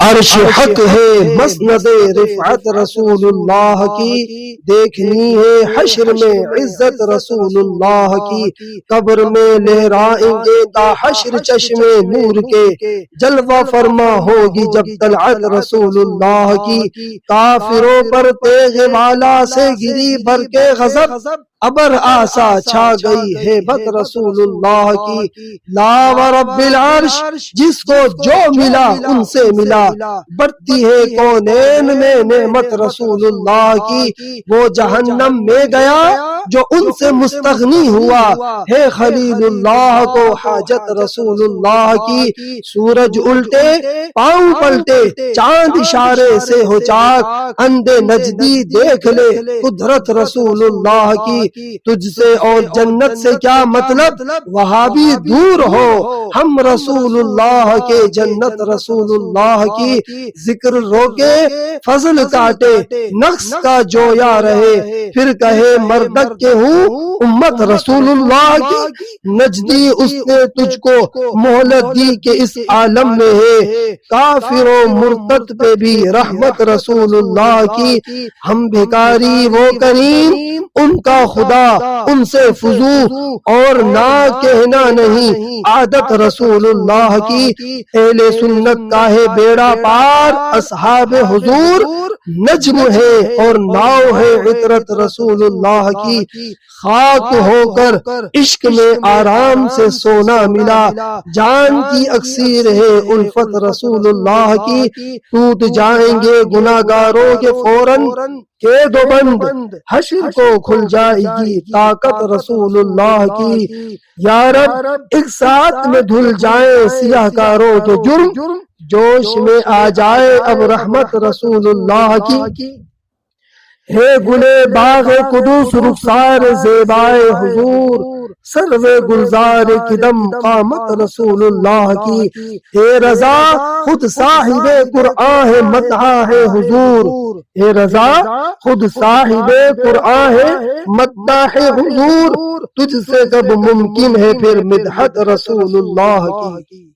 عرش حق ہے مسند رفعت رسول اللہ کی، دیکھنی ہے حشر میں عزت رسول اللہ کی، قبر میں لہرائیں گے تا حشر چشم نور کے، جلوہ فرما ہوگی جب طلعت رسول اللہ کی، کافروں پر تیغ والا سے گری بھر کے غضب، ابر آسا چھا گئی ہیبت رسول اللہ کی، لا ورب العرش جس کو جو ملا ان سے ملا، بڑھتی ہے کونین میں نعمت رسول اللہ کی، وہ جہنم میں گیا جو ان سے مستغنی ہوا، ہے خلیل اللہ کو حاجت رسول اللہ کی، سورج الٹے پاؤں پلٹے چاند اشارے سے ہو چاک، اندھے نجدی دیکھ لے قدرت رسول اللہ کی، تجھ سے اور جنت سے کیا مطلب وہاں بھی دور ہو، ہم رسول اللہ کے جنت رسول اللہ کی، ذکر روکے فضل کاٹے نقص کا جویا رہے، پھر کہے مردک کے ہوں امت رسول اللہ کی، نجدی اس نے تجھ کو مہلت دی کہ اس عالم میں ہے، کافر و مرتد پہ بھی رحمت رسول اللہ کی، ہم بھکاری وہ کریم ان کا خدا ان سے فضو اور نہ کہنا نہیں عادت رسول اللہ کی، اہل سنت کا ہے بیڑا پار اصحاب حضور، نجم ہے اور ناؤ ہے عطرت رسول اللہ کی، خاک ہو کر عشق میں آرام سے سونا ملا، جان کی اکسیر ہے الفت رسول اللہ کی، ٹوٹ جائیں گے گناہگاروں کے فوراً کہ دو بند، حشر کو کھل جائے گی طاقت رسول اللہ کی، یا رب ایک ساتھ میں دھل جائیں سیاہ کاروں کے جرم، جوش میں آ جائے اب رحمت رسول اللہ کی، ہے گلے باغ قدوس رخسار زیبائے حضور، سرو گلزار قدم قامت رسول اللہ کی، اے رضا خود صاحب قرآن ہے مدح ہے حضور، اے رضا خود صاحب قرآن ہے مدح ہے حضور، تجھ سے کب ممکن ہے پھر مدحت رسول اللہ کی۔